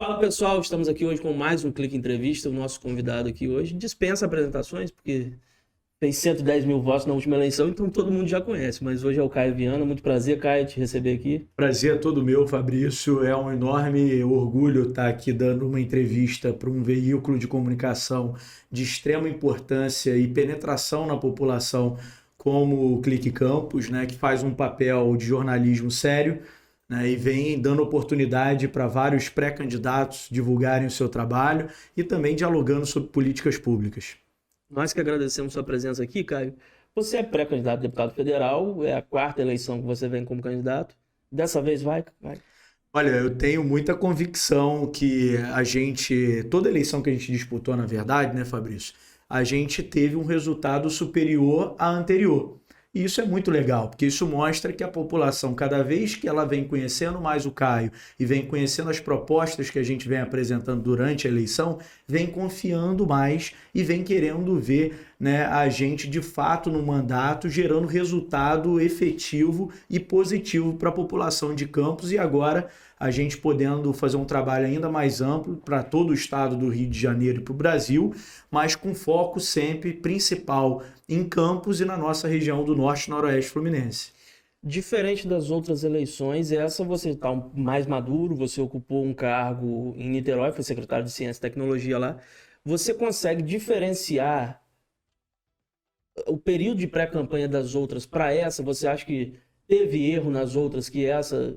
Fala pessoal, estamos aqui hoje com mais um Clique Entrevista. O nosso convidado aqui hoje dispensa apresentações, porque fez 110 mil votos na última eleição, então todo mundo já conhece. Mas hoje é o Caio Viana. Muito prazer, Caio, te receber aqui. Prazer é todo meu, Fabrício. É um enorme orgulho estar aqui dando uma entrevista para um veículo de comunicação de extrema importância e penetração na população, como o Clique Campos, né, que faz um papel de jornalismo sério, né, e vem dando oportunidade para vários pré-candidatos divulgarem o seu trabalho e também dialogando sobre políticas públicas. Nós que agradecemos sua presença aqui, Caio. Você é pré-candidato a deputado federal, é a quarta eleição que você vem como candidato. Dessa vez vai. Olha, eu tenho muita convicção que toda eleição que a gente disputou, na verdade, né, Fabrício, a gente teve um resultado superior à anterior. E isso é muito legal, porque isso mostra que a população, cada vez que ela vem conhecendo mais o Caio e vem conhecendo as propostas que a gente vem apresentando durante a eleição, vem confiando mais e vem querendo ver, né, a gente de fato no mandato gerando resultado efetivo e positivo para a população de Campos e agora a gente podendo fazer um trabalho ainda mais amplo para todo o estado do Rio de Janeiro e para o Brasil, mas com foco sempre principal em Campos e na nossa região do Norte e Noroeste Fluminense. Diferente das outras eleições, essa você está mais maduro, você ocupou um cargo em Niterói, foi secretário de Ciência e Tecnologia lá. Você consegue diferenciar o período de pré-campanha das outras para essa? Você acha que teve erro nas outras que essa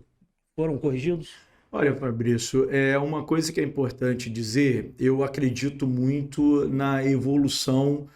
foram corrigidos? Olha, Fabrício, é uma coisa que é importante dizer, eu acredito muito na evolução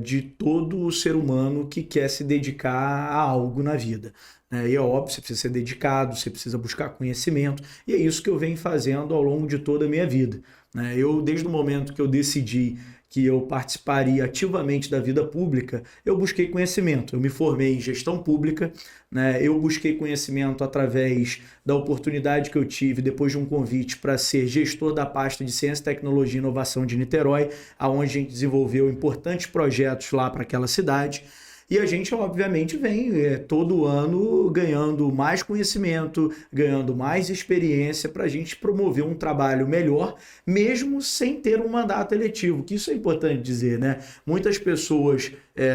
de todo o ser humano que quer se dedicar a algo na vida, né? E é óbvio, você precisa ser dedicado, você precisa buscar conhecimento, e é isso que eu venho fazendo ao longo de toda a minha vida, né? Desde o momento que eu decidi que eu participaria ativamente da vida pública, eu busquei conhecimento. Eu me formei em gestão pública, né? Eu busquei conhecimento através da oportunidade que eu tive depois de um convite para ser gestor da pasta de Ciência, Tecnologia e Inovação de Niterói, aonde a gente desenvolveu importantes projetos lá para aquela cidade. E a gente, obviamente, vem todo ano ganhando mais conhecimento, ganhando mais experiência para a gente promover um trabalho melhor, mesmo sem ter um mandato eletivo, que isso é importante dizer, né? Muitas pessoas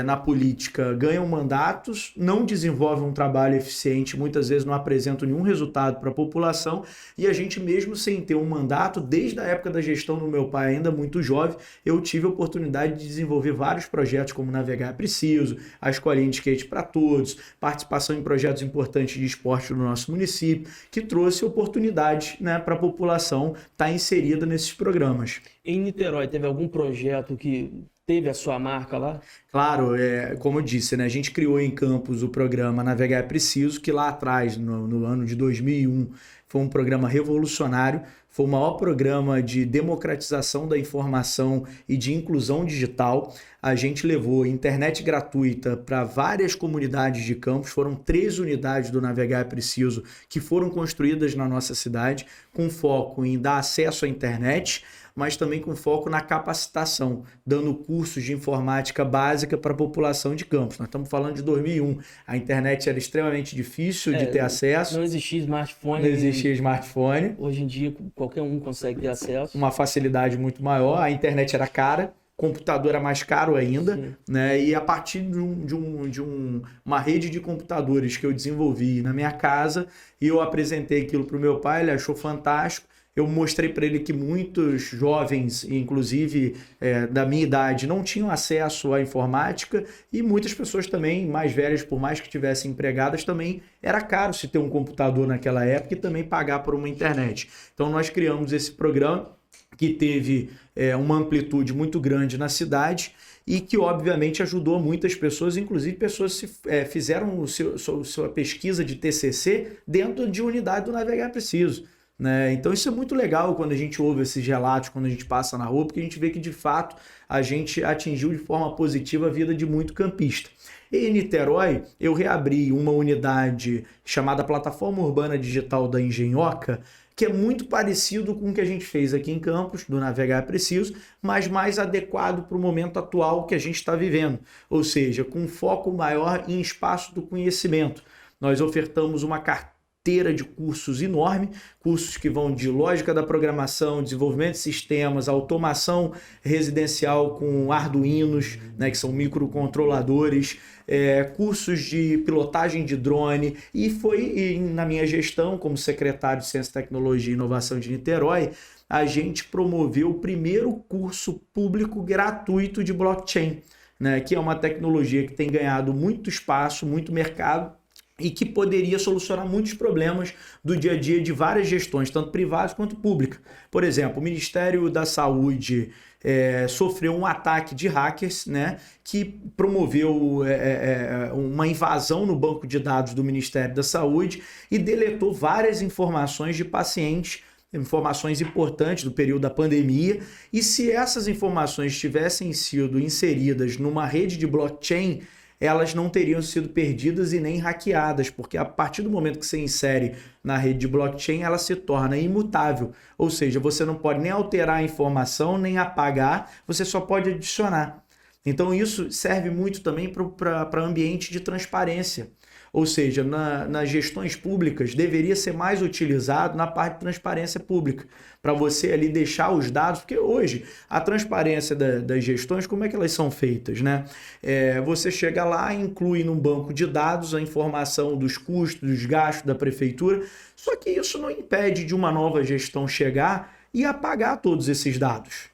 na política ganham mandatos, não desenvolvem um trabalho eficiente, muitas vezes não apresentam nenhum resultado para a população, e a gente mesmo sem ter um mandato, desde a época da gestão do meu pai, ainda muito jovem, eu tive a oportunidade de desenvolver vários projetos como Navegar é Preciso, a Escolinha de Skate para Todos, participação em projetos importantes de esporte no nosso município, que trouxe oportunidades, né, para a população estar inserida nesses programas. Em Niterói, teve algum projeto que teve a sua marca lá? Claro, como eu disse, né, a gente criou em Campos o programa Navegar é Preciso, que lá atrás, no ano de 2001, foi um programa revolucionário, foi o maior programa de democratização da informação e de inclusão digital. A gente levou internet gratuita para várias comunidades de Campos, foram 3 unidades do Navegar é Preciso que foram construídas na nossa cidade, com foco em dar acesso à internet, mas também com foco na capacitação, dando cursos de informática básica para a população de Campos. Nós estamos falando de 2001, a internet era extremamente difícil de ter acesso. Não existia smartphone. Não existia smartphone. Hoje em dia, qualquer um consegue ter acesso. Uma facilidade muito maior, a internet era cara, computador era mais caro ainda, né? E a partir de uma rede de computadores que eu desenvolvi na minha casa, e eu apresentei aquilo para o meu pai, ele achou fantástico. Eu mostrei para ele que muitos jovens, inclusive da minha idade, não tinham acesso à informática e muitas pessoas também mais velhas, por mais que estivessem empregadas, também era caro se ter um computador naquela época e também pagar por uma internet. Então nós criamos esse programa que teve uma amplitude muito grande na cidade e que obviamente ajudou muitas pessoas, inclusive pessoas que fizeram sua pesquisa de TCC dentro de unidade do Navegar é Preciso, né? Então isso é muito legal quando a gente ouve esses relatos, quando a gente passa na rua, porque a gente vê que de fato a gente atingiu de forma positiva a vida de muito campista. E em Niterói eu reabri uma unidade chamada Plataforma Urbana Digital da Engenhoca, que é muito parecido com o que a gente fez aqui em Campos, do Navegar é Preciso, mas mais adequado para o momento atual que a gente está vivendo, ou seja, com um foco maior em espaço do conhecimento. Nós ofertamos uma carteira carteira de cursos enorme, cursos que vão de lógica da programação, desenvolvimento de sistemas, automação residencial com Arduinos, né, que são microcontroladores, cursos de pilotagem de drone, e foi na minha gestão como secretário de Ciência, Tecnologia e Inovação de Niterói, a gente promoveu o primeiro curso público gratuito de blockchain, né, que é uma tecnologia que tem ganhado muito espaço, muito mercado, e que poderia solucionar muitos problemas do dia a dia de várias gestões, tanto privadas quanto públicas. Por exemplo, o Ministério da Saúde sofreu um ataque de hackers, né, que promoveu uma invasão no banco de dados do Ministério da Saúde e deletou várias informações de pacientes, informações importantes do período da pandemia, e se essas informações tivessem sido inseridas numa rede de blockchain, elas não teriam sido perdidas e nem hackeadas, porque a partir do momento que você insere na rede de blockchain, ela se torna imutável, ou seja, você não pode nem alterar a informação, nem apagar, você só pode adicionar. Então isso serve muito também para ambiente de transparência. Ou seja, nas gestões públicas, deveria ser mais utilizado na parte de transparência pública, para você ali deixar os dados, porque hoje a transparência das gestões, como é que elas são feitas, né? Você chega lá, inclui num banco de dados a informação dos custos, dos gastos da prefeitura, só que isso não impede de uma nova gestão chegar e apagar todos esses dados.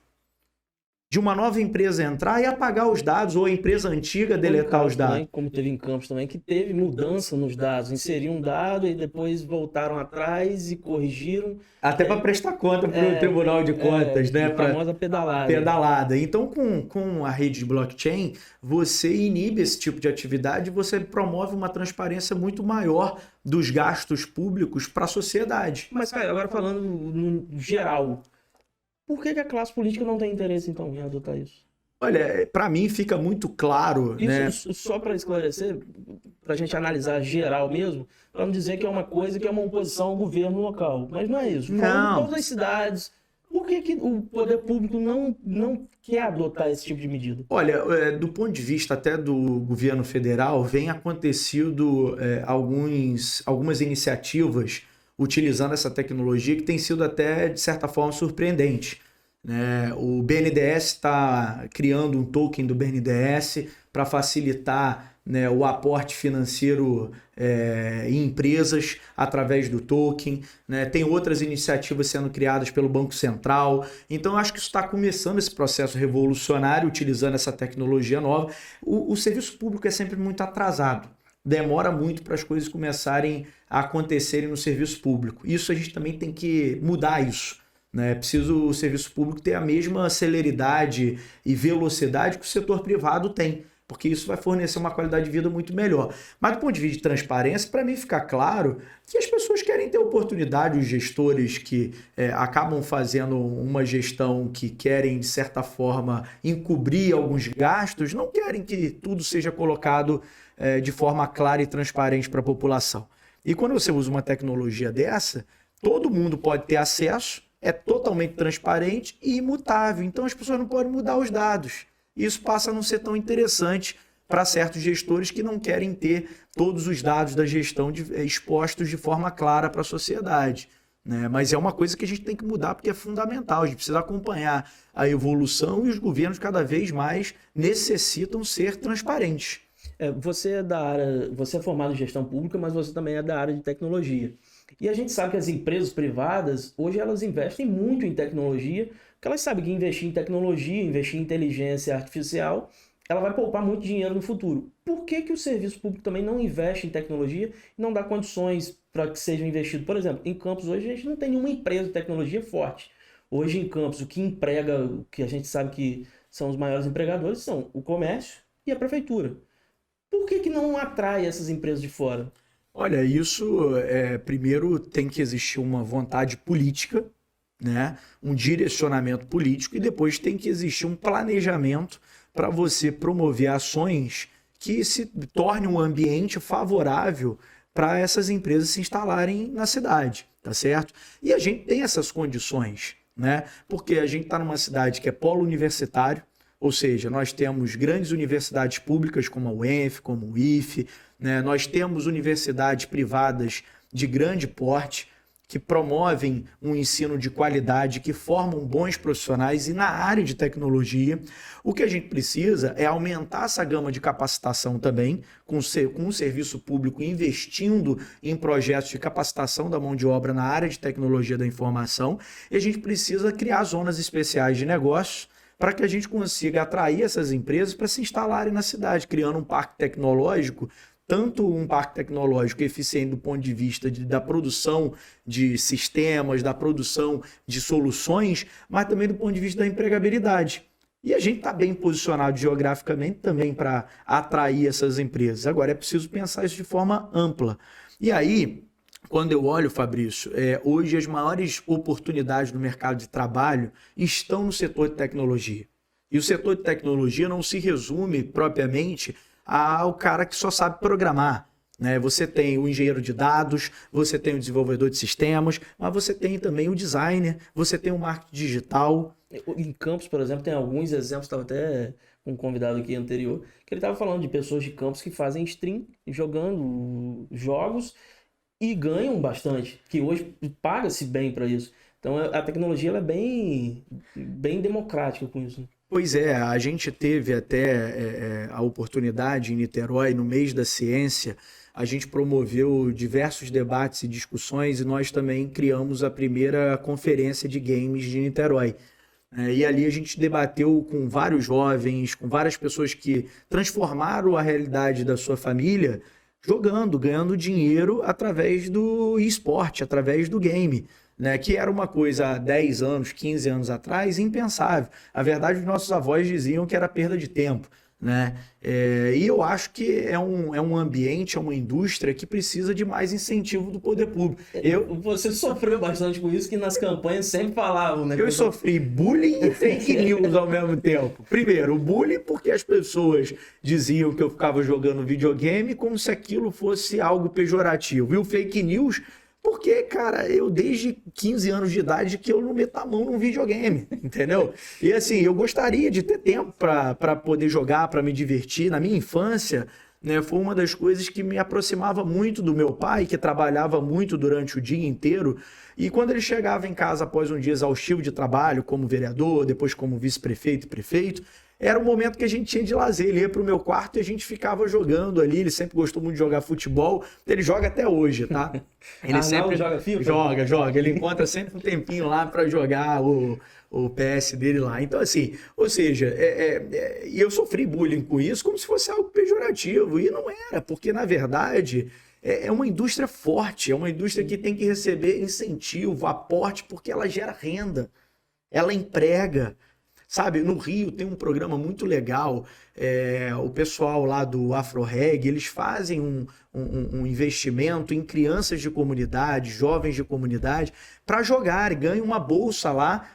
De uma nova empresa entrar e apagar os dados, ou a empresa antiga deletar os dados. Também, como teve em Campos também, que teve mudança nos dados. Inseriam um dado e depois voltaram atrás e corrigiram. Até para prestar conta para o Tribunal de Contas, né? A famosa pedalada. Pedalada. Então, com a rede de blockchain, você inibe esse tipo de atividade e você promove uma transparência muito maior dos gastos públicos para a sociedade. Mas, cara, agora falando no geral, por que a classe política não tem interesse, então, em adotar isso? Olha, para mim fica muito claro, isso, né? Só para esclarecer, para a gente analisar geral mesmo, para não dizer que é uma coisa que é uma oposição ao governo local. Mas não é isso. Falando de todas as cidades, por que o poder público não quer adotar esse tipo de medida? Olha, do ponto de vista até do governo federal, vem acontecido algumas iniciativas utilizando essa tecnologia que tem sido até, de certa forma, surpreendente. Né? O BNDES está criando um token do BNDES para facilitar, né, o aporte financeiro em empresas através do token. Né? Tem outras iniciativas sendo criadas pelo Banco Central. Então, eu acho que isso está começando esse processo revolucionário utilizando essa tecnologia nova. O serviço público é sempre muito atrasado. Demora muito para as coisas começarem a acontecerem no serviço público. Isso a gente também tem que mudar isso. Né? É preciso o serviço público ter a mesma celeridade e velocidade que o setor privado tem, porque isso vai fornecer uma qualidade de vida muito melhor. Mas do ponto de vista de transparência, para mim fica claro que as pessoas querem ter oportunidade, os gestores que acabam fazendo uma gestão que querem, de certa forma, encobrir alguns gastos, não querem que tudo seja colocado de forma clara e transparente para a população. E quando você usa uma tecnologia dessa, todo mundo pode ter acesso, é totalmente transparente e imutável. Então as pessoas não podem mudar os dados. Isso passa a não ser tão interessante para certos gestores que não querem ter todos os dados da gestão expostos de forma clara para a sociedade. Né? Mas é uma coisa que a gente tem que mudar porque é fundamental. A gente precisa acompanhar a evolução e os governos cada vez mais necessitam ser transparentes. Você é da área, você é formado em gestão pública, mas você também é da área de tecnologia. E a gente sabe que as empresas privadas, hoje elas investem muito em tecnologia, porque elas sabem que investir em tecnologia, investir em inteligência artificial, ela vai poupar muito dinheiro no futuro. Por que o serviço público também não investe em tecnologia e não dá condições para que seja investido? Por exemplo, em Campos hoje a gente não tem nenhuma empresa de tecnologia forte. Hoje em Campos o que emprega, o que a gente sabe que são os maiores empregadores, são o comércio e a prefeitura. Por que não atrai essas empresas de fora? Olha, isso primeiro tem que existir uma vontade política, né? Um direcionamento político e depois tem que existir um planejamento para você promover ações que se torne um ambiente favorável para essas empresas se instalarem na cidade, tá certo? E a gente tem essas condições, né? Porque a gente está numa cidade que é polo universitário, ou seja, nós temos grandes universidades públicas como a UENF, como o IFE, né? Nós temos universidades privadas de grande porte, que promovem um ensino de qualidade, que formam bons profissionais e na área de tecnologia. O que a gente precisa é aumentar essa gama de capacitação também, com o serviço público investindo em projetos de capacitação da mão de obra na área de tecnologia da informação, e a gente precisa criar zonas especiais de negócios para que a gente consiga atrair essas empresas para se instalarem na cidade, criando um parque tecnológico, tanto um parque tecnológico eficiente do ponto de vista da produção de sistemas, da produção de soluções, mas também do ponto de vista da empregabilidade. E a gente está bem posicionado geograficamente também para atrair essas empresas. Agora, é preciso pensar isso de forma ampla. E aí, quando eu olho, Fabrício, hoje as maiores oportunidades no mercado de trabalho estão no setor de tecnologia. E o setor de tecnologia não se resume propriamente ao cara que só sabe programar, né? Você tem o engenheiro de dados, você tem o desenvolvedor de sistemas, mas você tem também o designer, você tem o marketing digital. Em campus, por exemplo, tem alguns exemplos, estava até com um convidado aqui anterior, que ele estava falando de pessoas de campus que fazem stream, jogando jogos e ganham bastante, que hoje paga-se bem para isso. Então a tecnologia ela é bem democrática com isso. Pois é, a gente teve até a oportunidade em Niterói, no mês da ciência, a gente promoveu diversos debates e discussões e nós também criamos a primeira conferência de games de Niterói. E ali a gente debateu com vários jovens, com várias pessoas que transformaram a realidade da sua família jogando, ganhando dinheiro através do esporte, através do game. Né, que era uma coisa há 10 anos, 15 anos atrás, impensável. A verdade, os nossos avós diziam que era perda de tempo. Né? E eu acho que é um ambiente, é uma indústria que precisa de mais incentivo do poder público. Você sofreu bastante com isso, que nas campanhas sempre falavam, né? Eu sofri bullying e fake news ao mesmo tempo. Primeiro, o bullying porque as pessoas diziam que eu ficava jogando videogame como se aquilo fosse algo pejorativo. E o fake news porque, cara, eu desde 15 anos de idade que eu não meto a mão num videogame, entendeu? E assim, eu gostaria de ter tempo para poder jogar, para me divertir. Na minha infância, né, foi uma das coisas que me aproximava muito do meu pai, que trabalhava muito durante o dia inteiro. E quando ele chegava em casa após um dia exaustivo de trabalho, como vereador, depois como vice-prefeito e prefeito, era o momento que a gente tinha de lazer. Ele ia pro meu quarto e a gente ficava jogando ali. Ele sempre gostou muito de jogar futebol. Ele joga até hoje, tá? Ele sempre joga FIFA? Joga. Ele encontra sempre um tempinho lá para jogar o PS dele lá. Então, assim, ou seja, e eu sofri bullying com isso como se fosse algo pejorativo. E não era, porque, na verdade, é uma indústria forte. É uma indústria que tem que receber incentivo, aporte, porque ela gera renda. Ela emprega. Sabe, no Rio tem um programa muito legal, o pessoal lá do AfroReg, eles fazem um investimento em crianças de comunidade, jovens de comunidade, para jogar, e ganham uma bolsa lá,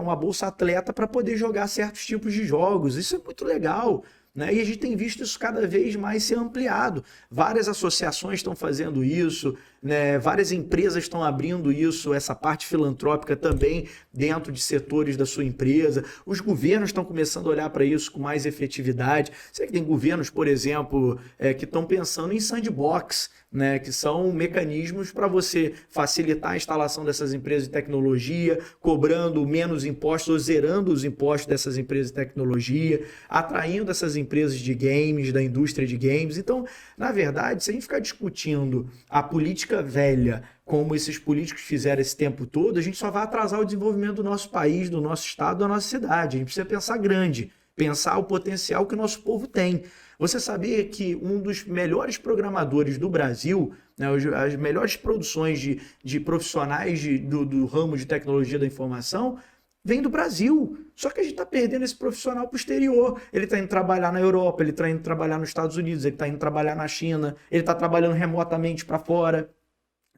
uma bolsa atleta para poder jogar certos tipos de jogos. Isso é muito legal. Né? E a gente tem visto isso cada vez mais ser ampliado. Várias associações estão fazendo isso, né? Várias empresas estão abrindo isso, essa parte filantrópica também dentro de setores da sua empresa. Os governos estão começando a olhar para isso com mais efetividade. Sei que tem governos, por exemplo, que estão pensando em sandbox, né? Que são mecanismos para você facilitar a instalação dessas empresas de tecnologia, cobrando menos impostos ou zerando os impostos dessas empresas de tecnologia, atraindo essas empresas de games, da indústria de games. Então, na verdade, se a gente ficar discutindo a política velha, como esses políticos fizeram esse tempo todo, a gente só vai atrasar o desenvolvimento do nosso país, do nosso estado, da nossa cidade. A gente precisa pensar grande, pensar o potencial que o nosso povo tem. Você sabia que um dos melhores programadores do Brasil, né, as melhores produções de profissionais do ramo de tecnologia da informação, vem do Brasil. Só que a gente está perdendo esse profissional para o exterior. Ele está indo trabalhar na Europa, ele está indo trabalhar nos Estados Unidos, ele está indo trabalhar na China, ele está trabalhando remotamente para fora,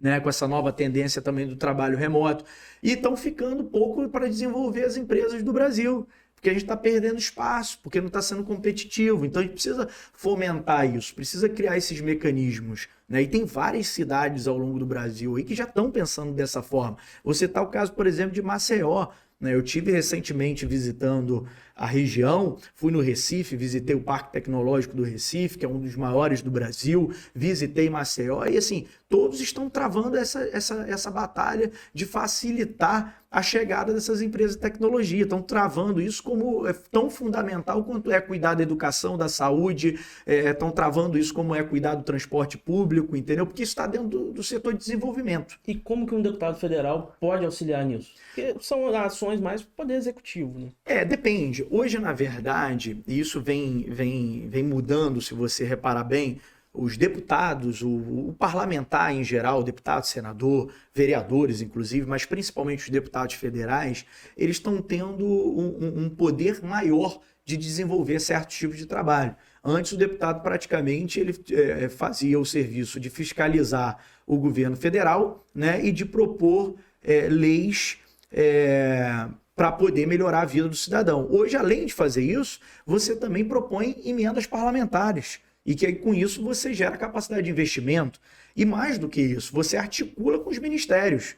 né, com essa nova tendência também do trabalho remoto. E estão ficando pouco para desenvolver as empresas do Brasil, porque a gente está perdendo espaço, porque não está sendo competitivo. Então a gente precisa fomentar isso, precisa criar esses mecanismos, né? E tem várias cidades ao longo do Brasil aí que já estão pensando dessa forma. Você tá o caso, por exemplo, de Maceió, né? Eu tive recentemente visitando a região, fui no Recife, visitei o Parque Tecnológico do Recife, que é um dos maiores do Brasil, visitei Maceió e assim, todos estão travando essa batalha de facilitar a chegada dessas empresas de tecnologia, estão travando isso como é tão fundamental quanto é cuidar da educação, da saúde, estão travando isso como é cuidar do transporte público, entendeu? Porque isso está dentro do setor de desenvolvimento. E como que um deputado federal pode auxiliar nisso? Porque são ações mais do poder executivo, né? Depende. Hoje, na verdade, e isso vem mudando, se você reparar bem, os deputados, o parlamentar em geral, deputado, senador, vereadores inclusive, mas principalmente os deputados federais, eles estão tendo um poder maior de desenvolver certos tipos de trabalho. Antes o deputado praticamente ele fazia o serviço de fiscalizar o governo federal, né, e de propor leis para poder melhorar a vida do cidadão. Hoje, além de fazer isso, você também propõe emendas parlamentares. E que com isso você gera capacidade de investimento. E mais do que isso, você articula com os ministérios.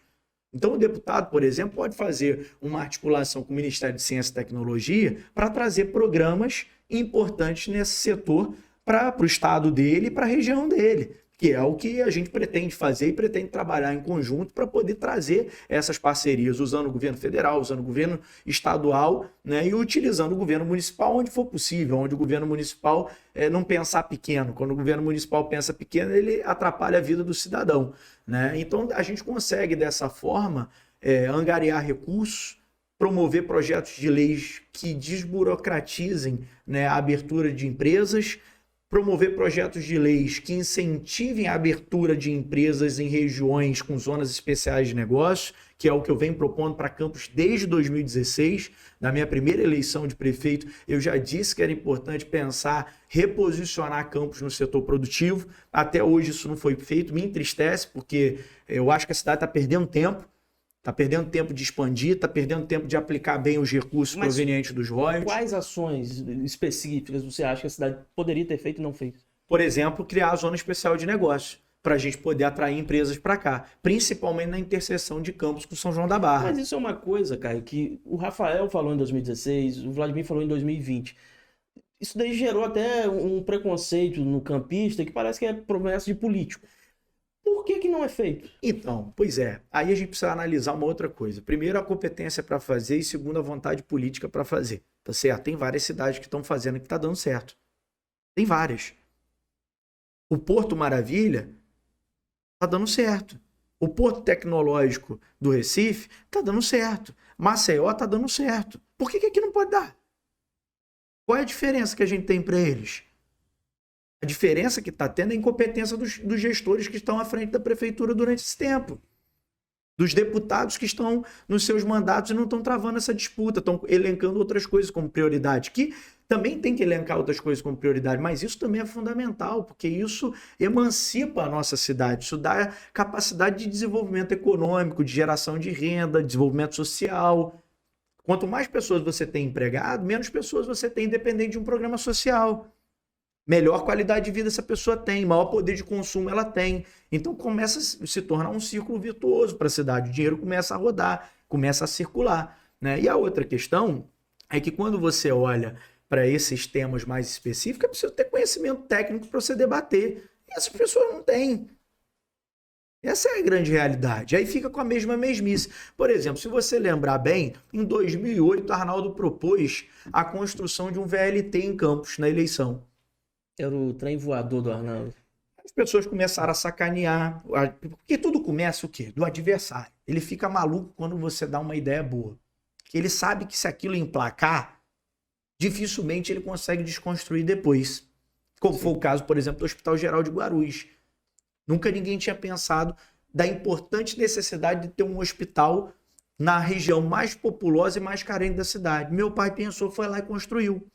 Então o deputado, por exemplo, pode fazer uma articulação com o Ministério de Ciência e Tecnologia para trazer programas importantes nesse setor para o estado dele e para a região dele, que é o que a gente pretende fazer e pretende trabalhar em conjunto para poder trazer essas parcerias, usando o governo federal, usando o governo estadual, né, e utilizando o governo municipal onde for possível, onde o governo municipal não pensar pequeno. Quando o governo municipal pensa pequeno, ele atrapalha a vida do cidadão, né? Então a gente consegue dessa forma angariar recursos, promover projetos de leis que desburocratizem, né, a abertura de empresas, promover projetos de leis que incentivem a abertura de empresas em regiões com zonas especiais de negócio, que é o que eu venho propondo para Campos desde 2016. Na minha primeira eleição de prefeito, eu já disse que era importante pensar, reposicionar Campos no setor produtivo. Até hoje isso não foi feito, me entristece, porque eu acho que a cidade está perdendo tempo. Está perdendo tempo de expandir, está perdendo tempo de aplicar bem os recursos provenientes dos royalties. Quais ações específicas você acha que a cidade poderia ter feito e não fez? Por exemplo, criar a zona especial de negócio, para a gente poder atrair empresas para cá, principalmente na interseção de Campos com São João da Barra. Mas isso é uma coisa, Caio, que o Rafael falou em 2016, o Vladimir falou em 2020. Isso daí gerou até um preconceito no campista que parece que é promessa de político. Por que não é feito? Então, pois é. Aí a gente precisa analisar uma outra coisa. Primeiro, a competência para fazer e segundo, a vontade política para fazer. Tá certo? Tem várias cidades que estão fazendo e que está dando certo. Tem várias. O Porto Maravilha está dando certo. O Porto Tecnológico do Recife está dando certo. Maceió está dando certo. Por que aqui não pode dar? Qual é a diferença que a gente tem para eles? A diferença que está tendo é a incompetência dos gestores que estão à frente da prefeitura durante esse tempo. Dos deputados que estão nos seus mandatos e não estão travando essa disputa, estão elencando outras coisas como prioridade, que também tem que elencar outras coisas como prioridade, mas isso também é fundamental, porque isso emancipa a nossa cidade, isso dá capacidade de desenvolvimento econômico, de geração de renda, desenvolvimento social. Quanto mais pessoas você tem empregado, menos pessoas você tem dependente de um programa social. Melhor qualidade de vida essa pessoa tem, maior poder de consumo ela tem. Então começa a se tornar um círculo virtuoso para a cidade. O dinheiro começa a rodar, começa a circular, né? E a outra questão é que quando você olha para esses temas mais específicos, é preciso ter conhecimento técnico para você debater. E essas pessoas não têm. Essa é a grande realidade. Aí fica com a mesma mesmice. Por exemplo, se você lembrar bem, em 2008, Arnaldo propôs a construção de um VLT em Campos, na eleição. Era o trem voador do Arnaldo. As pessoas começaram a sacanear. Porque tudo começa o quê? Do adversário. Ele fica maluco quando você dá uma ideia boa. Ele sabe que se aquilo emplacar, dificilmente ele consegue desconstruir depois. Como foi o caso, por exemplo, do Hospital Geral de Guarulhos. Nunca ninguém tinha pensado da importante necessidade de ter um hospital na região mais populosa e mais carente da cidade. Meu pai pensou, foi lá e construiu.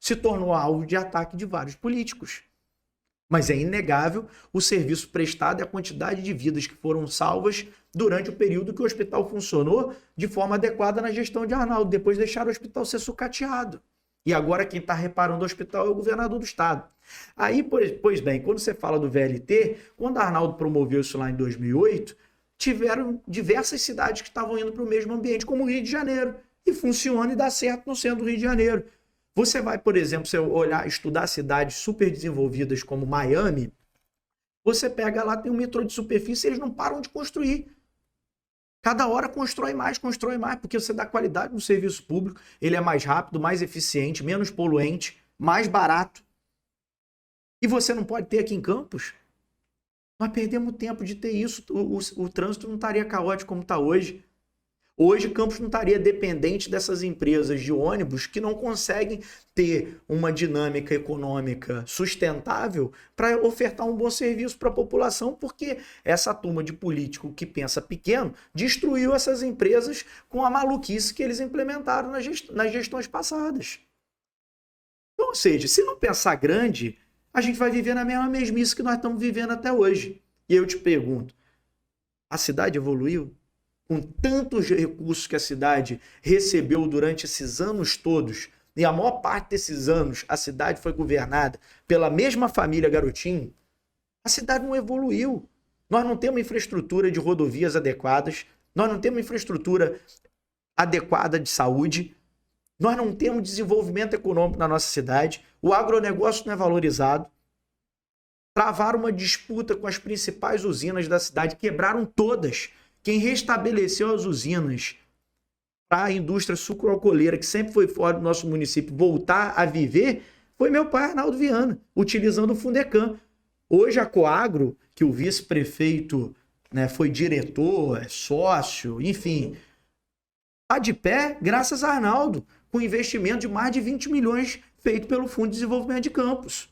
Se tornou alvo de ataque de vários políticos. Mas é inegável o serviço prestado e a quantidade de vidas que foram salvas durante o período que o hospital funcionou de forma adequada na gestão de Arnaldo. Depois deixaram o hospital ser sucateado. E agora quem está reparando o hospital é o governador do estado. Aí, pois bem, quando você fala do VLT, quando Arnaldo promoveu isso lá em 2008, tiveram diversas cidades que estavam indo para o mesmo ambiente, como o Rio de Janeiro. E funciona e dá certo no centro do Rio de Janeiro. Você vai, por exemplo, se olhar, estudar cidades super desenvolvidas como Miami, você pega lá, tem um metrô de superfície, eles não param de construir. Cada hora constrói mais, porque você dá qualidade no serviço público, ele é mais rápido, mais eficiente, menos poluente, mais barato. E você não pode ter aqui em Campos? Nós perdemos tempo de ter isso, o trânsito não estaria caótico como está hoje. Hoje, Campos não estaria dependente dessas empresas de ônibus que não conseguem ter uma dinâmica econômica sustentável para ofertar um bom serviço para a população, porque essa turma de político que pensa pequeno destruiu essas empresas com a maluquice que eles implementaram nas gestões passadas. Então, ou seja, se não pensar grande, a gente vai viver na mesma mesmice que nós estamos vivendo até hoje. E eu te pergunto, a cidade evoluiu? Com tantos recursos que a cidade recebeu durante esses anos todos, e a maior parte desses anos a cidade foi governada pela mesma família Garotinho, a cidade não evoluiu. Nós não temos infraestrutura de rodovias adequadas, nós não temos infraestrutura adequada de saúde, nós não temos desenvolvimento econômico na nossa cidade, o agronegócio não é valorizado. Travaram uma disputa com as principais usinas da cidade, quebraram todas. Quem restabeleceu as usinas para a indústria sucroalcooleira, que sempre foi fora do nosso município, voltar a viver, foi meu pai, Arnaldo Viana, utilizando o Fundecam. Hoje a Coagro, que o vice-prefeito, né, foi diretor, é sócio, enfim, está de pé graças a Arnaldo, com investimento de mais de 20 milhões feito pelo Fundo de Desenvolvimento de Campos.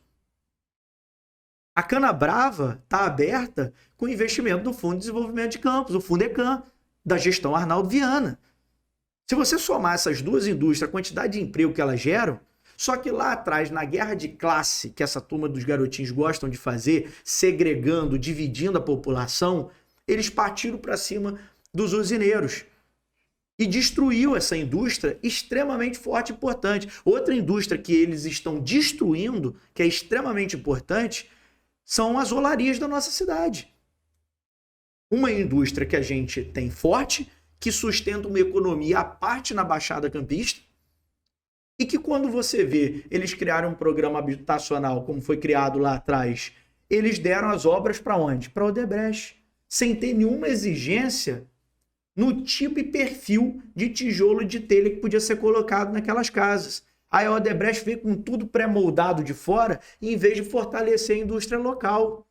A Canabrava está aberta com investimento do Fundo de Desenvolvimento de Campos, o Fundecam, da gestão Arnaldo Viana. Se você somar essas duas indústrias, a quantidade de emprego que elas geram, só que lá atrás, na guerra de classe que essa turma dos garotinhos gostam de fazer, segregando, dividindo a população, eles partiram para cima dos usineiros. E destruiu essa indústria extremamente forte e importante. Outra indústria que eles estão destruindo, que é extremamente importante, são as olarias da nossa cidade. Uma indústria que a gente tem forte, que sustenta uma economia à parte na Baixada Campista, e que quando você vê, eles criaram um programa habitacional, como foi criado lá atrás, eles deram as obras para onde? Para Odebrecht, sem ter nenhuma exigência no tipo e perfil de tijolo e de telha que podia ser colocado naquelas casas. Aí a Odebrecht veio com tudo pré-moldado de fora, em vez de fortalecer a indústria local.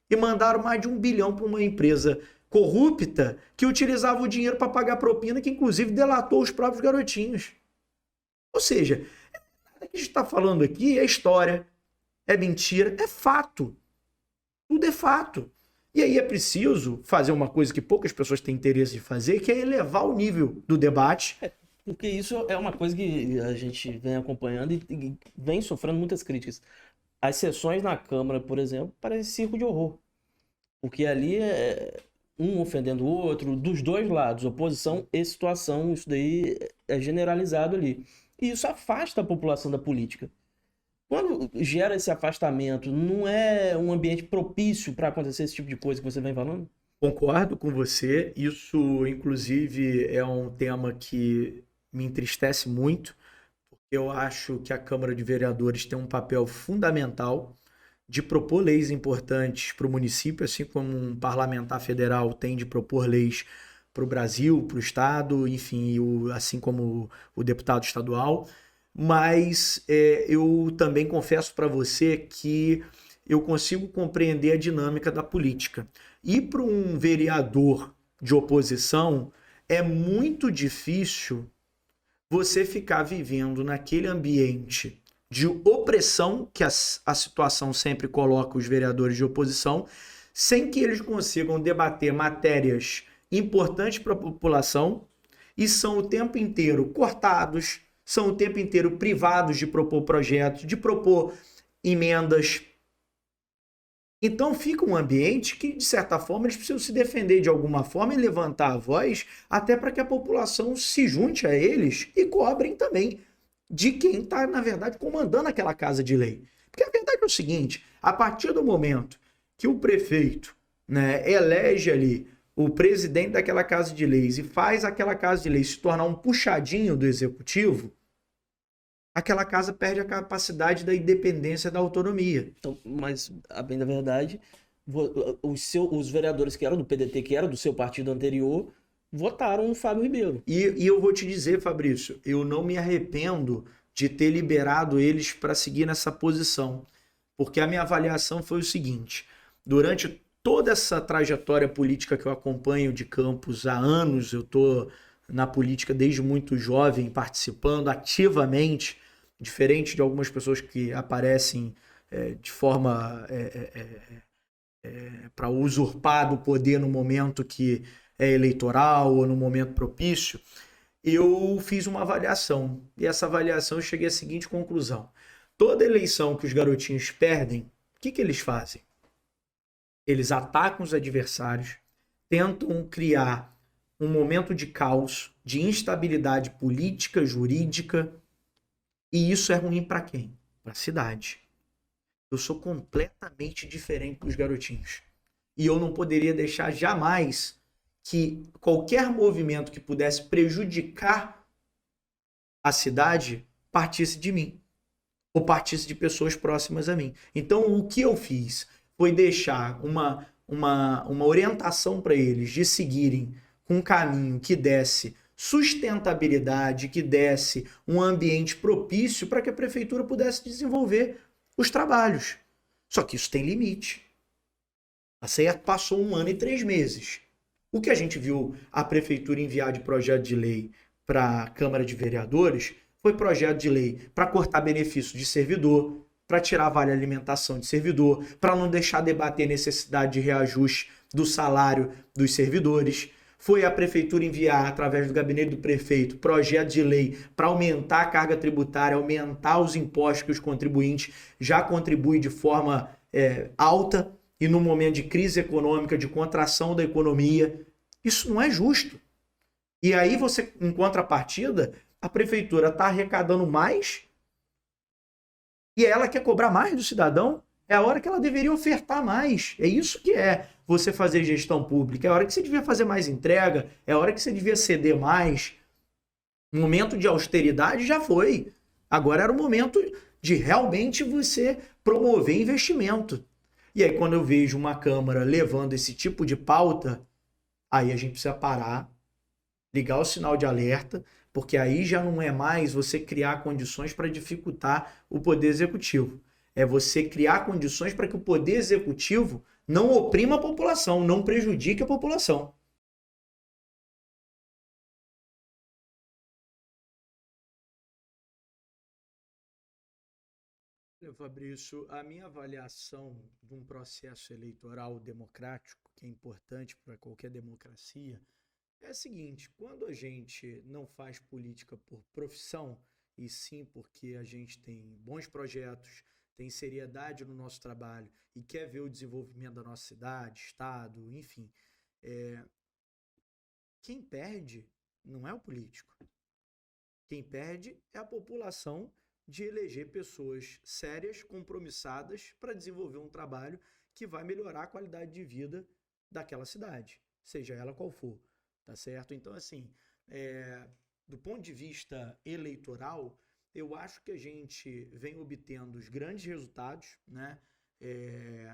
E mandaram mais de 1 bilhão para uma empresa corrupta que utilizava o dinheiro para pagar propina, que inclusive delatou os próprios garotinhos. Ou seja, nada que a gente está falando aqui é história, é mentira, é fato. Tudo é fato. E aí é preciso fazer uma coisa que poucas pessoas têm interesse de fazer, que é elevar o nível do debate. Porque isso é uma coisa que a gente vem acompanhando e vem sofrendo muitas críticas. As sessões na Câmara, por exemplo, parecem circo de horror. Porque ali é um ofendendo o outro, dos dois lados, oposição e situação, isso daí é generalizado ali. E isso afasta a população da política. Quando gera esse afastamento, não é um ambiente propício para acontecer esse tipo de coisa que você vem falando? Concordo com você. Isso, inclusive, é um tema que me entristece muito, porque eu acho que a Câmara de Vereadores tem um papel fundamental de propor leis importantes para o município, assim como um parlamentar federal tem de propor leis para o Brasil, para o Estado, enfim, assim como o deputado estadual. Mas eu também confesso para você que eu consigo compreender a dinâmica da política. E para um vereador de oposição, é muito difícil você ficar vivendo naquele ambiente de opressão que a situação sempre coloca os vereadores de oposição, sem que eles consigam debater matérias importantes para a população e são o tempo inteiro cortados, são o tempo inteiro privados de propor projetos, de propor emendas. Então fica um ambiente que, de certa forma, eles precisam se defender de alguma forma e levantar a voz até para que a população se junte a eles e cobrem também de quem está, na verdade, comandando aquela casa de lei. Porque a verdade é o seguinte, a partir do momento que o prefeito, né, elege ali o presidente daquela casa de leis e faz aquela casa de leis se tornar um puxadinho do executivo, aquela casa perde a capacidade da independência da autonomia. Então, mas, a bem da verdade, os vereadores que eram do PDT, que eram do seu partido anterior, votaram no Fábio Ribeiro. E eu vou te dizer, Fabrício, eu não me arrependo de ter liberado eles para seguir nessa posição, porque a minha avaliação foi o seguinte: durante toda essa trajetória política que eu acompanho de Campos há anos, eu estou na política desde muito jovem, participando ativamente, diferente de algumas pessoas que aparecem de forma para usurpar do poder no momento que é eleitoral ou no momento propício. Eu fiz uma avaliação e essa avaliação eu cheguei à seguinte conclusão: toda eleição que os garotinhos perdem, o que eles fazem? Eles atacam os adversários, tentam criar um momento de caos, de instabilidade política, jurídica, e isso é ruim para quem? Para a cidade. Eu sou completamente diferente dos garotinhos. E eu não poderia deixar jamais que qualquer movimento que pudesse prejudicar a cidade partisse de mim. Ou partisse de pessoas próximas a mim. Então, o que eu fiz foi deixar uma orientação para eles de seguirem um caminho que desse sustentabilidade, que desse um ambiente propício para que a prefeitura pudesse desenvolver os trabalhos. Só que isso tem limite. A CEA passou 1 ano e 3 meses. O que a gente viu a prefeitura enviar de projeto de lei para a Câmara de Vereadores foi projeto de lei para cortar benefício de servidor, para tirar vale alimentação de servidor, para não deixar debater necessidade de reajuste do salário dos servidores. Foi a prefeitura enviar, através do gabinete do prefeito, projeto de lei para aumentar a carga tributária, aumentar os impostos que os contribuintes já contribuem de forma alta, e no momento de crise econômica, de contração da economia. Isso não é justo. E aí você, em contrapartida, a prefeitura está arrecadando mais e ela quer cobrar mais do cidadão. É a hora que ela deveria ofertar mais. É isso que é você fazer gestão pública. É a hora que você devia fazer mais entrega, é a hora que você devia ceder mais. O momento de austeridade já foi. Agora era o momento de realmente você promover investimento. E aí, quando eu vejo uma Câmara levando esse tipo de pauta, aí a gente precisa parar, ligar o sinal de alerta, porque aí já não é mais você criar condições para dificultar o Poder Executivo. É você criar condições para que o Poder Executivo não oprima a população, não prejudique a população. Fabrício, a minha avaliação de um processo eleitoral democrático, que é importante para qualquer democracia, é a seguinte: quando a gente não faz política por profissão, e sim porque a gente tem bons projetos, tem seriedade no nosso trabalho e quer ver o desenvolvimento da nossa cidade, estado, enfim, quem perde não é o político. Quem perde é a população de eleger pessoas sérias, compromissadas para desenvolver um trabalho que vai melhorar a qualidade de vida daquela cidade, seja ela qual for, tá certo? Então, assim, do ponto de vista eleitoral, eu acho que a gente vem obtendo os grandes resultados, né?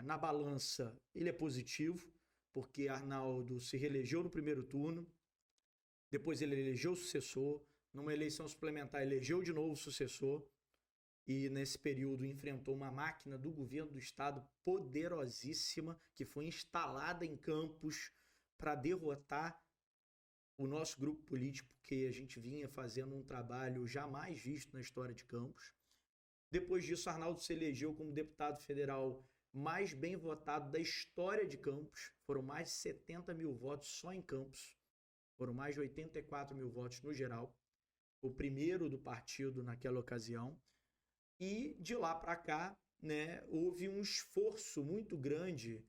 Na balança, ele é positivo, porque Arnaldo se reelegeu no primeiro turno, depois ele elegeu o sucessor, numa eleição suplementar elegeu de novo o sucessor, e nesse período enfrentou uma máquina do governo do estado poderosíssima, que foi instalada em Campos para derrotar o nosso grupo político, que a gente vinha fazendo um trabalho jamais visto na história de Campos. Depois disso, Arnaldo se elegeu como deputado federal mais bem votado da história de Campos. Foram mais de 70 mil votos só em Campos. Foram mais de 84 mil votos no geral. O primeiro do partido naquela ocasião. E de lá para cá, né, houve um esforço muito grande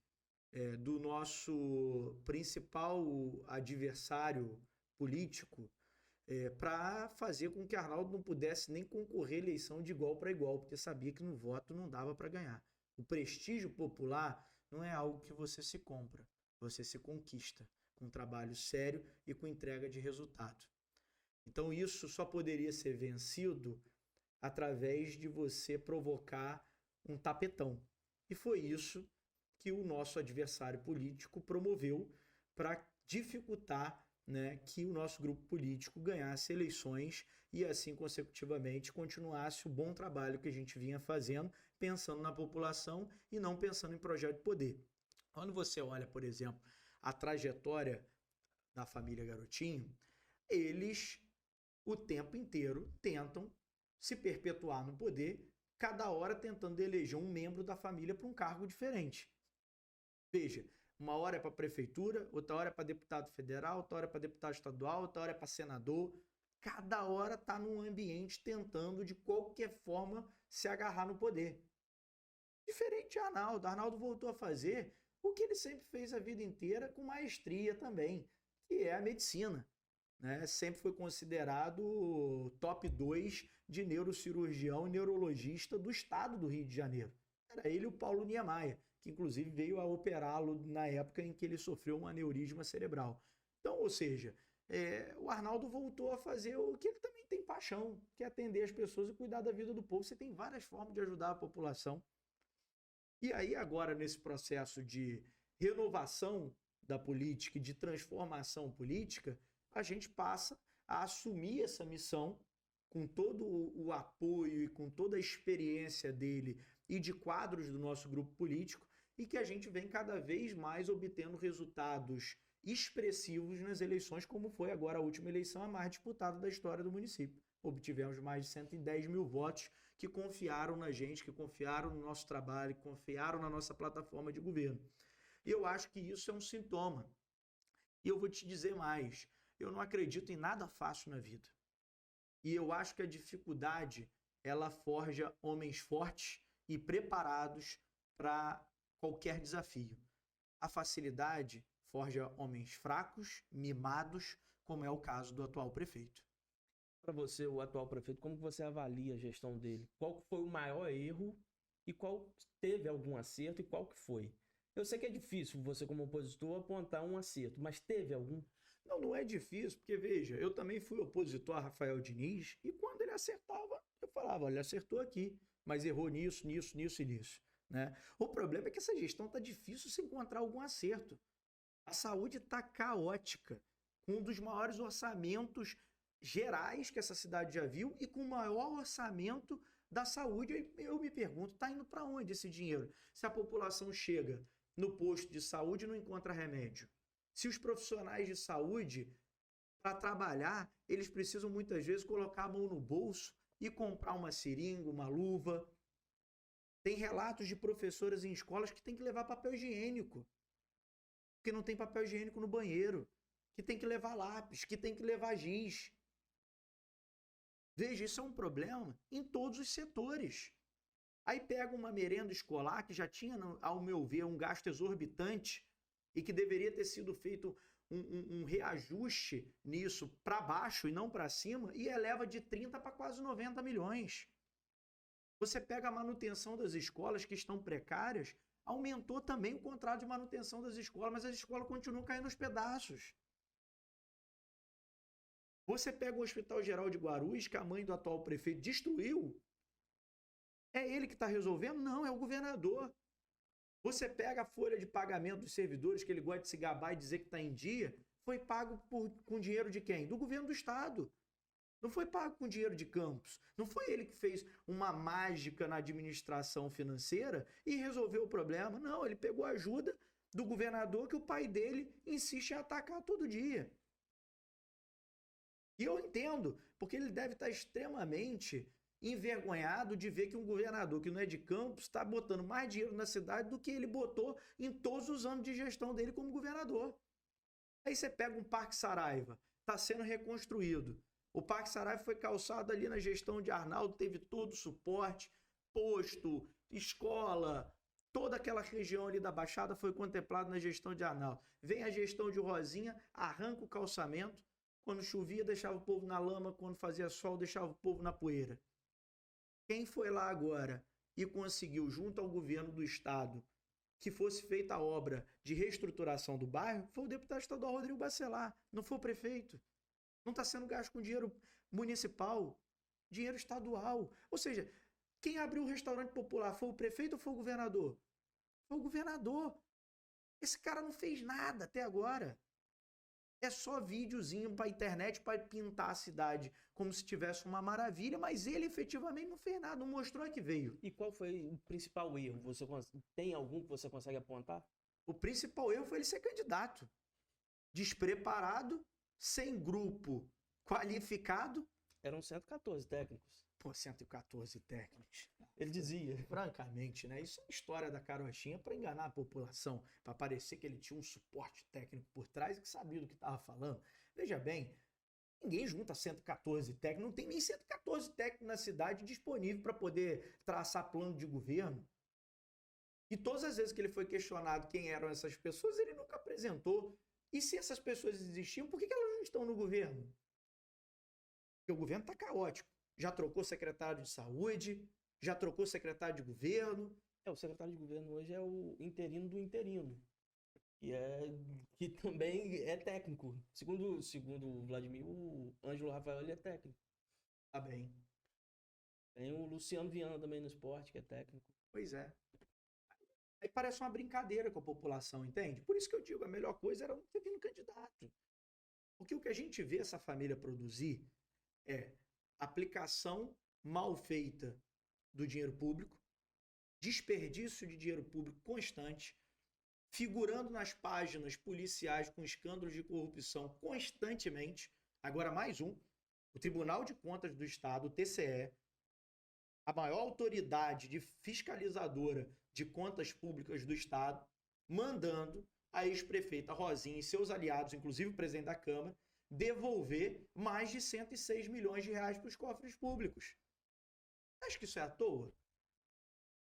do nosso principal adversário político para fazer com que Arnaldo não pudesse nem concorrer à eleição de igual para igual, porque sabia que no voto não dava para ganhar. O prestígio popular não é algo que você se compra, você se conquista com trabalho sério e com entrega de resultado. Então isso só poderia ser vencido através de você provocar um tapetão. E foi isso que o nosso adversário político promoveu para dificultar, né, que o nosso grupo político ganhasse eleições e assim consecutivamente continuasse o bom trabalho que a gente vinha fazendo, pensando na população e não pensando em projeto de poder. Quando você olha, por exemplo, a trajetória da família Garotinho, eles o tempo inteiro tentam se perpetuar no poder, cada hora tentando eleger um membro da família para um cargo diferente. Veja, uma hora é para prefeitura, outra hora é para deputado federal, outra hora é para deputado estadual, outra hora é para senador. Cada hora está num ambiente tentando de qualquer forma se agarrar no poder. Diferente de Arnaldo. Arnaldo voltou a fazer o que ele sempre fez a vida inteira com maestria também, que é a medicina. Né? Sempre foi considerado top 2 de neurocirurgião e neurologista do estado do Rio de Janeiro. Era ele e o Paulo Niemeyer, que inclusive veio a operá-lo na época em que ele sofreu um aneurisma cerebral. Então, ou seja, o Arnaldo voltou a fazer o que ele também tem paixão, que é atender as pessoas e cuidar da vida do povo. Você tem várias formas de ajudar a população. E aí agora, nesse processo de renovação da política e de transformação política, a gente passa a assumir essa missão com todo o apoio e com toda a experiência dele e de quadros do nosso grupo político, e que a gente vem cada vez mais obtendo resultados expressivos nas eleições, como foi agora a última eleição a mais disputada da história do município. Obtivemos mais de 110 mil votos que confiaram na gente, que confiaram no nosso trabalho, que confiaram na nossa plataforma de governo. E eu acho que isso é um sintoma. E eu vou te dizer mais, eu não acredito em nada fácil na vida. E eu acho que a dificuldade, ela forja homens fortes e preparados para qualquer desafio. A facilidade forja homens fracos, mimados, como é o caso do atual prefeito. Para você, o atual prefeito, como você avalia a gestão dele? Qual foi o maior erro e qual teve algum acerto e qual que foi? Eu sei que é difícil você, como opositor, apontar um acerto, mas teve algum? Não é difícil, porque veja, eu também fui opositor a Rafael Diniz e quando ele acertava, eu falava, olha, ele acertou aqui, mas errou nisso, nisso, nisso e nisso. Né? O problema é que essa gestão está difícil se encontrar algum acerto. A saúde está caótica, com um dos maiores orçamentos gerais que essa cidade já viu e com o maior orçamento da saúde. Eu me pergunto, está indo para onde esse dinheiro? Se a população chega no posto de saúde e não encontra remédio. Se os profissionais de saúde, para trabalhar, eles precisam muitas vezes colocar a mão no bolso e comprar uma seringa, uma luva. Tem relatos de professoras em escolas que têm que levar papel higiênico, porque não tem papel higiênico no banheiro, que tem que levar lápis, que tem que levar giz. Veja, isso é um problema em todos os setores. Aí pega uma merenda escolar que já tinha, ao meu ver, um gasto exorbitante e que deveria ter sido feito um reajuste nisso para baixo e não para cima, e eleva de 30 para quase 90 milhões. Você pega a manutenção das escolas que estão precárias, aumentou também o contrato de manutenção das escolas, mas as escolas continuam caindo aos pedaços. Você pega o Hospital Geral de Guarulhos, que a mãe do atual prefeito destruiu. É ele que está resolvendo? Não, é o governador. Você pega a folha de pagamento dos servidores, que ele gosta de se gabar e dizer que está em dia, foi pago com dinheiro de quem? Do governo do estado. Não foi pago com dinheiro de Campos. Não foi ele que fez uma mágica na administração financeira e resolveu o problema. Não, ele pegou a ajuda do governador que o pai dele insiste em atacar todo dia. E eu entendo, porque ele deve estar extremamente envergonhado de ver que um governador que não é de Campos está botando mais dinheiro na cidade do que ele botou em todos os anos de gestão dele como governador. Aí você pega um Parque Saraiva, está sendo reconstruído. O Parque Saraiva foi calçado ali na gestão de Arnaldo, teve todo o suporte, posto, escola, toda aquela região ali da Baixada foi contemplada na gestão de Arnaldo. Vem a gestão de Rosinha, arranca o calçamento, Quando chovia, deixava o povo na lama. Quando fazia sol, deixava o povo na poeira. Quem foi lá agora e conseguiu, junto ao governo do estado, que fosse feita a obra de reestruturação do bairro, foi o deputado estadual Rodrigo Bacelar, não foi o prefeito. Não está sendo gasto com dinheiro municipal, dinheiro estadual. Ou seja, quem abriu o restaurante popular foi o prefeito ou foi o governador? Foi o governador. Esse cara não fez nada até agora. É só videozinho para internet para pintar a cidade como se tivesse uma maravilha, mas ele efetivamente não fez nada, não mostrou que veio. E qual foi o principal erro? Tem algum que você consegue apontar? O principal erro foi ele ser candidato. Despreparado, sem grupo qualificado. Eram 114 técnicos. Pô, 114 técnicos. Ele dizia. Francamente, né? Isso é história da carochinha para enganar a população, para parecer que ele tinha um suporte técnico por trás e que sabia do que estava falando. Veja bem, ninguém junta 114 técnicos, não tem nem 114 técnicos na cidade disponível para poder traçar plano de governo. E todas as vezes que ele foi questionado quem eram essas pessoas, ele nunca apresentou. E se essas pessoas existiam, por que elas não estão no governo? Porque o governo está caótico. Já trocou secretário de saúde, já trocou secretário de governo. O secretário de governo hoje é o interino do interino. Que também é técnico. Segundo o Vladimir, o Ângelo Rafael ele é técnico. Tá bem. Tem o Luciano Viana também no esporte, que é técnico. Pois é. Aí parece uma brincadeira com a população, entende? Por isso que eu digo, a melhor coisa era não ter vindo candidato. Porque o que a gente vê essa família produzir é aplicação mal feita do dinheiro público, desperdício de dinheiro público constante, figurando nas páginas policiais com escândalos de corrupção constantemente. Agora mais um, o Tribunal de Contas do Estado, o TCE, a maior autoridade de fiscalizadora de contas públicas do Estado, mandando a ex-prefeita Rosinha e seus aliados, inclusive o presidente da Câmara, devolver mais de 106 milhões de reais para os cofres públicos. Você acha que isso é à toa?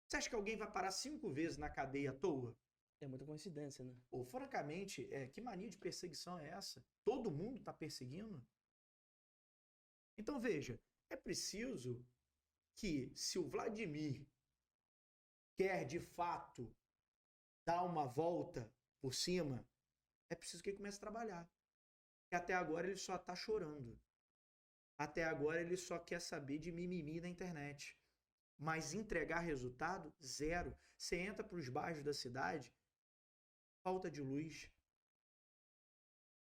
Você acha que alguém vai parar 5 vezes na cadeia à toa? É muita coincidência, né? Ou, francamente, que mania de perseguição é essa? Todo mundo está perseguindo? Então, veja, é preciso que, se o Vladimir quer, de fato, dar uma volta por cima, é preciso que ele comece a trabalhar. E até agora ele só está chorando. Até agora ele só quer saber de mimimi na internet. Mas entregar resultado, zero. Você entra para os bairros da cidade, falta de luz,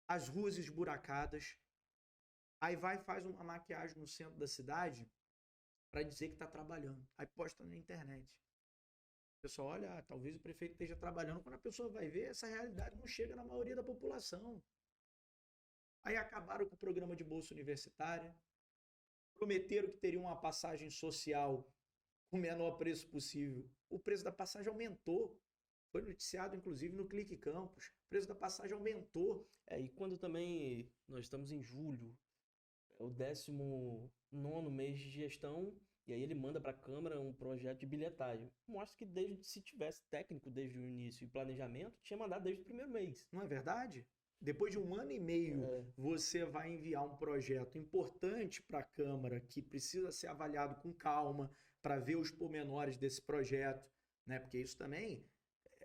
as ruas esburacadas, aí vai e faz uma maquiagem no centro da cidade para dizer que está trabalhando. Aí posta na internet. O pessoal olha, talvez o prefeito esteja trabalhando. Quando a pessoa vai ver, essa realidade não chega na maioria da população. Aí acabaram com o programa de bolsa universitária, prometeram que teriam uma passagem social com o menor preço possível. O preço da passagem aumentou. Foi noticiado, inclusive, no Clique Campos. O preço da passagem aumentou. E quando também nós estamos em julho, é o 19º mês de gestão, e aí ele manda para a Câmara um projeto de bilhetagem. Mostra que se tivesse técnico desde o início e planejamento, tinha mandado desde o primeiro mês. Não é verdade? Depois de 1 ano e meio, você vai enviar um projeto importante para a Câmara, que precisa ser avaliado com calma, para ver os pormenores desse projeto, né? Porque isso também,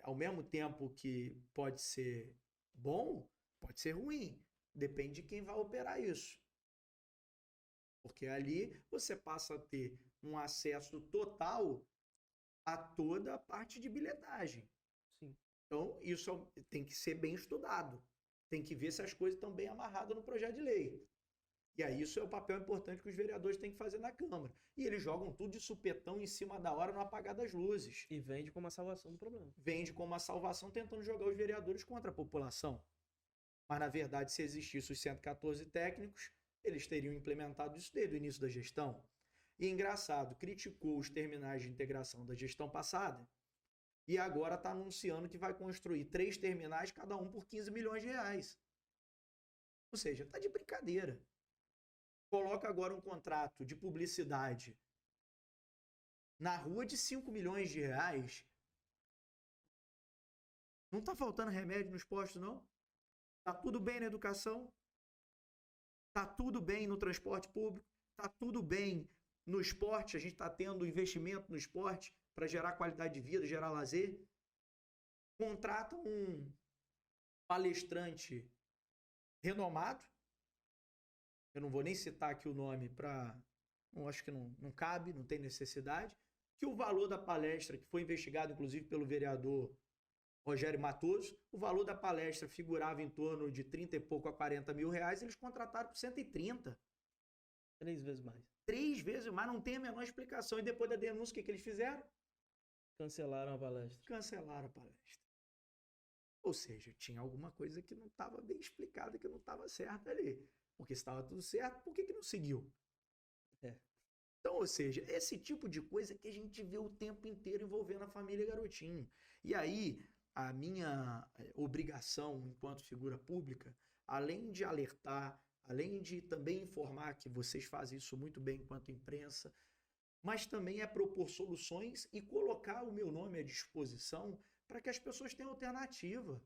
ao mesmo tempo que pode ser bom, pode ser ruim. Depende de quem vai operar isso. Porque ali você passa a ter um acesso total a toda a parte de bilhetagem. Sim. Então, isso tem que ser bem estudado. Tem que ver se as coisas estão bem amarradas no projeto de lei. E aí isso é o papel importante que os vereadores têm que fazer na Câmara. E eles jogam tudo de supetão em cima da hora no apagar das luzes. E vende como a salvação do problema. Vende como a salvação tentando jogar os vereadores contra a população. Mas, na verdade, se existissem os 114 técnicos, eles teriam implementado isso desde o início da gestão. E, engraçado, criticou os terminais de integração da gestão passada e agora está anunciando que vai construir 3 terminais, cada um por 15 milhões de reais. Ou seja, está de brincadeira. Coloca agora um contrato de publicidade na rua de 5 milhões de reais. Não está faltando remédio nos postos, não? Está tudo bem na educação? Tá tudo bem no transporte público, tá tudo bem no esporte, a gente está tendo investimento no esporte para gerar qualidade de vida, gerar lazer. Contrata um palestrante renomado, eu não vou nem citar aqui o nome para... acho que não cabe, não tem necessidade, que o valor da palestra, que foi investigado inclusive pelo vereador Rogério Matoso, o valor da palestra figurava em torno de 30 e pouco a 40 mil reais, eles contrataram por 130. 3 vezes mais. 3 vezes mais, não tem a menor explicação. E depois da denúncia, o que eles fizeram? Cancelaram a palestra. Cancelaram a palestra. Ou seja, tinha alguma coisa que não estava bem explicada, que não estava certa ali. Porque se estava tudo certo, por que não seguiu? Então, ou seja, esse tipo de coisa que a gente vê o tempo inteiro envolvendo a família Garotinho. E aí, a minha obrigação enquanto figura pública, além de alertar, além de também informar que vocês fazem isso muito bem enquanto imprensa, mas também é propor soluções e colocar o meu nome à disposição para que as pessoas tenham alternativa.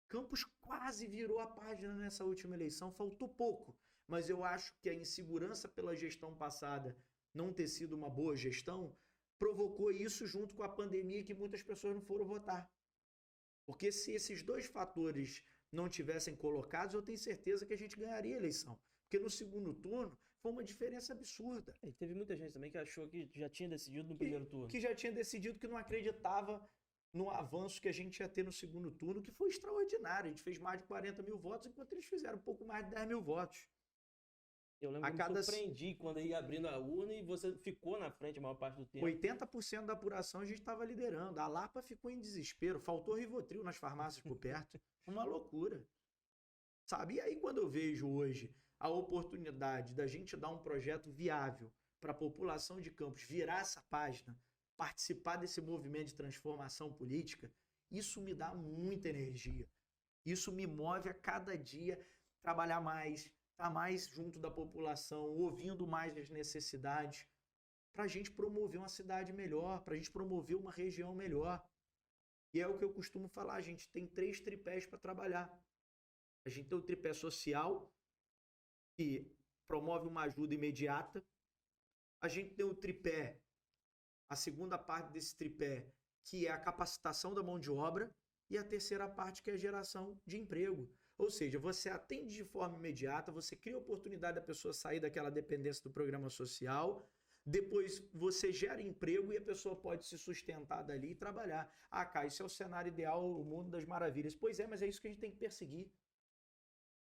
Campos quase virou a página nessa última eleição, faltou pouco, mas eu acho que a insegurança pela gestão passada não ter sido uma boa gestão provocou isso junto com a pandemia, que muitas pessoas não foram votar. Porque se esses dois fatores não tivessem colocados, eu tenho certeza que a gente ganharia a eleição. Porque no segundo turno foi uma diferença absurda. E teve muita gente também que achou que já tinha decidido no primeiro turno. Que já tinha decidido, que não acreditava no avanço que a gente ia ter no segundo turno, que foi extraordinário. A gente fez mais de 40 mil votos, enquanto eles fizeram um pouco mais de 10 mil votos. Eu lembro que me surpreendi quando eu ia abrindo a urna e você ficou na frente a maior parte do tempo. 80% da apuração a gente estava liderando. A Lapa ficou em desespero. Faltou Rivotril nas farmácias por perto. Uma loucura. Sabe? E aí quando eu vejo hoje a oportunidade da gente dar um projeto viável para a população de Campos virar essa página, participar desse movimento de transformação política, isso me dá muita energia. Isso me move a cada dia trabalhar mais, estar mais junto da população, ouvindo mais as necessidades, para a gente promover uma cidade melhor, para a gente promover uma região melhor. E é o que eu costumo falar, a gente tem 3 tripés para trabalhar. A gente tem o tripé social, que promove uma ajuda imediata. A gente tem o tripé, a segunda parte desse tripé, que é a capacitação da mão de obra, e a terceira parte, que é a geração de emprego. Ou seja, você atende de forma imediata, você cria a oportunidade da pessoa sair daquela dependência do programa social, depois você gera emprego e a pessoa pode se sustentar dali e trabalhar. Ah, Caio, isso é o cenário ideal, o mundo das maravilhas. Pois é, mas é isso que a gente tem que perseguir.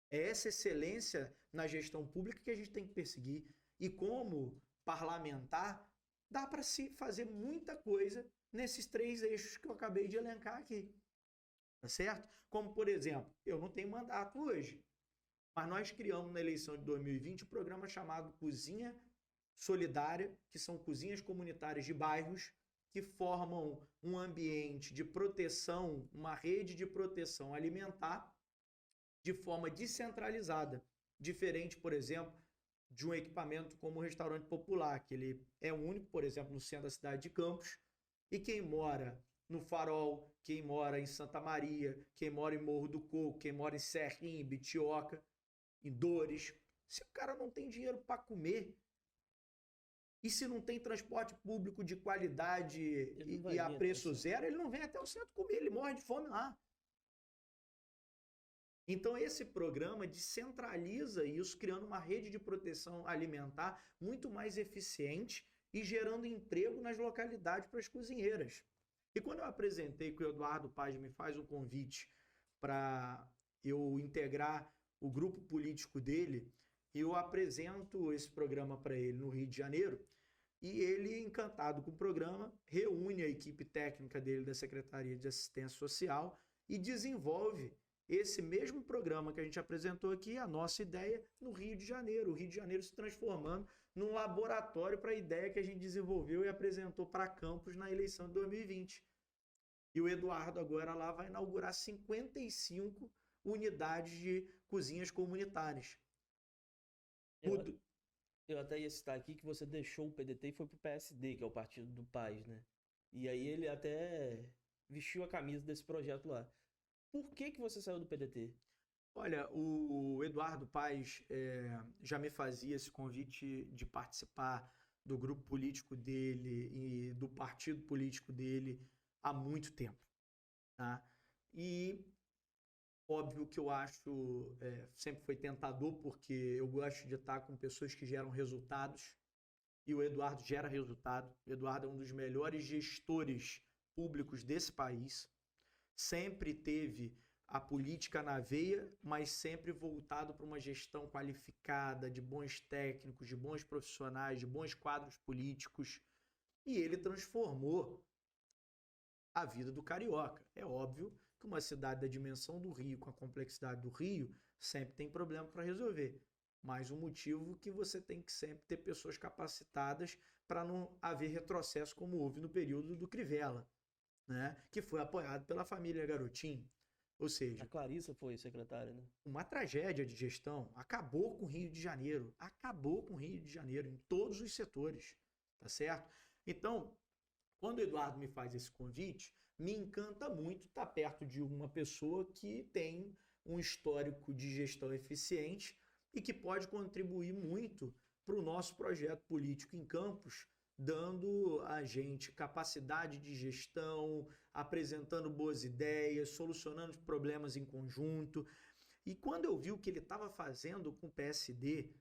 É essa excelência na gestão pública que a gente tem que perseguir. E como parlamentar, dá para se fazer muita coisa nesses 3 eixos que eu acabei de elencar aqui. Tá certo? Como, por exemplo, eu não tenho mandato hoje, mas nós criamos na eleição de 2020 um programa chamado Cozinha Solidária, que são cozinhas comunitárias de bairros que formam um ambiente de proteção, uma rede de proteção alimentar de forma descentralizada, diferente, por exemplo, de um equipamento como o restaurante popular, que ele é único, por exemplo, no centro da cidade de Campos, e quem mora no Farol, quem mora em Santa Maria, quem mora em Morro do Coco, quem mora em Serrinha, em Betioca, em Dores, se o cara não tem dinheiro para comer, e se não tem transporte público de qualidade e a preço zero, ele não vem até o centro comer, ele morre de fome lá. Então esse programa descentraliza isso, criando uma rede de proteção alimentar muito mais eficiente e gerando emprego nas localidades para as cozinheiras. E quando eu apresentei que o Eduardo Paz me faz um convite para eu integrar o grupo político dele, eu apresento esse programa para ele no Rio de Janeiro, e ele, encantado com o programa, reúne a equipe técnica dele da Secretaria de Assistência Social e desenvolve esse mesmo programa que a gente apresentou aqui, a nossa ideia, no Rio de Janeiro. O Rio de Janeiro se transformando num laboratório para a ideia que a gente desenvolveu e apresentou para Campos na eleição de 2020. E o Eduardo agora lá vai inaugurar 55 unidades de cozinhas comunitárias. Eu até ia citar aqui que você deixou o PDT e foi pro PSD, que é o partido do Paz, né? E aí ele até vestiu a camisa desse projeto lá. Por que você saiu do PDT? Olha, o Eduardo Paes já me fazia esse convite de participar do grupo político dele e do partido político dele há muito tempo, tá? E óbvio que eu acho, sempre foi tentador, porque eu gosto de estar com pessoas que geram resultados, e o Eduardo gera resultado. O Eduardo é um dos melhores gestores públicos desse país. Sempre teve a política na veia, mas sempre voltado para uma gestão qualificada, de bons técnicos, de bons profissionais, de bons quadros políticos. E ele transformou a vida do carioca. É óbvio que uma cidade da dimensão do Rio, com a complexidade do Rio, sempre tem problema para resolver. Mas o motivo que você tem que sempre ter pessoas capacitadas para não haver retrocesso como houve no período do Crivella, né? Que foi apoiado pela família Garotinho. Ou A seja, Clarissa foi secretária, né? uma tragédia de gestão, acabou com o Rio de Janeiro, acabou com o Rio de Janeiro em todos os setores, tá certo? Então, quando o Eduardo me faz esse convite, me encanta muito estar perto de uma pessoa que tem um histórico de gestão eficiente e que pode contribuir muito para o nosso projeto político em Campos, dando a gente capacidade de gestão, apresentando boas ideias, solucionando problemas em conjunto. E quando eu vi o que ele estava fazendo com o PSD,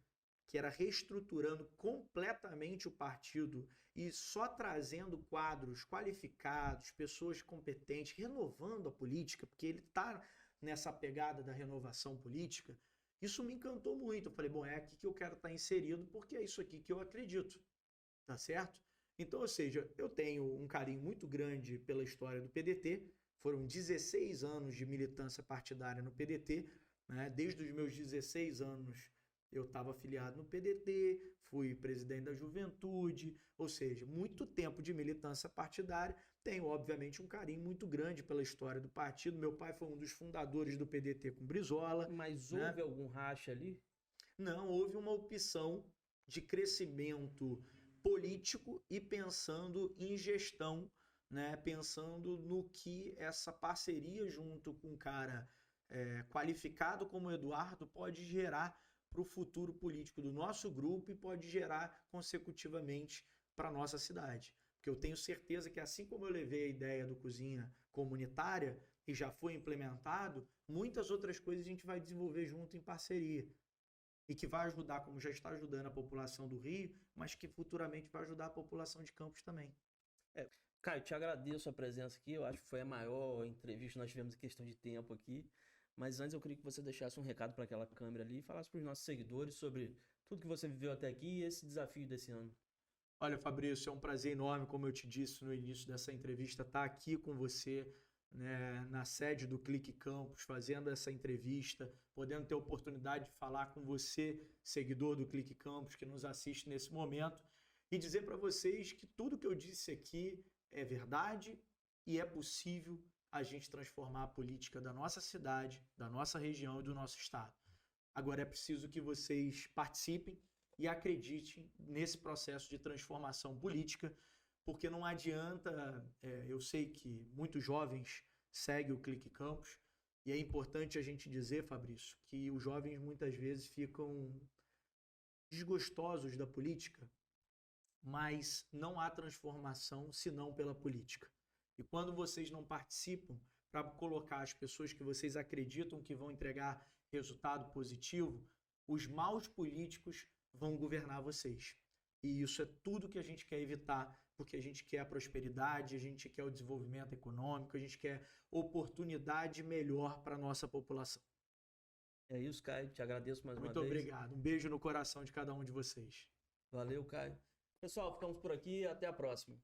que era reestruturando completamente o partido e só trazendo quadros qualificados, pessoas competentes, renovando a política, porque ele está nessa pegada da renovação política, isso me encantou muito. Eu falei, bom, é aqui que eu quero estar inserido, porque é isso aqui que eu acredito, tá certo? Então, ou seja, eu tenho um carinho muito grande pela história do PDT, foram 16 anos de militância partidária no PDT, né? Desde os meus 16 anos eu estava afiliado no PDT, fui presidente da juventude, ou seja, muito tempo de militância partidária. Tenho, obviamente, um carinho muito grande pela história do partido. Meu pai foi um dos fundadores do PDT com Brizola. Mas Né? houve algum racha ali? Não, houve uma opção de crescimento político e pensando em gestão, né? Pensando no que essa parceria junto com um cara qualificado como o Eduardo pode gerar para o futuro político do nosso grupo e pode gerar consecutivamente para a nossa cidade. Porque eu tenho certeza que assim como eu levei a ideia do cozinha comunitária e já foi implementado, muitas outras coisas a gente vai desenvolver junto em parceria e que vai ajudar, como já está ajudando a população do Rio, mas que futuramente vai ajudar a população de Campos também. Caio, te agradeço a presença aqui. Eu acho que foi a maior entrevista que nós tivemos em questão de tempo aqui. Mas antes eu queria que você deixasse um recado para aquela câmera ali e falasse para os nossos seguidores sobre tudo que você viveu até aqui e esse desafio desse ano. Olha, Fabrício, é um prazer enorme, como eu te disse no início dessa entrevista, estar aqui com você, né, na sede do Clique Campos, fazendo essa entrevista, podendo ter a oportunidade de falar com você, seguidor do Clique Campos, que nos assiste nesse momento, e dizer para vocês que tudo que eu disse aqui é verdade e é possível a gente transformar a política da nossa cidade, da nossa região e do nosso estado. Agora é preciso que vocês participem e acreditem nesse processo de transformação política, porque não adianta, eu sei que muitos jovens seguem o Clique Campos, e é importante a gente dizer, Fabrício, que os jovens muitas vezes ficam desgostosos da política, mas não há transformação senão pela política. E quando vocês não participam para colocar as pessoas que vocês acreditam que vão entregar resultado positivo, os maus políticos vão governar vocês. E isso é tudo que a gente quer evitar, porque a gente quer a prosperidade, a gente quer o desenvolvimento econômico, a gente quer oportunidade melhor para a nossa população. É isso, Caio. Te agradeço mais uma Muito vez. obrigado. Um beijo no coração de cada um de vocês. Valeu, Caio. Pessoal, ficamos por aqui. Até a próxima.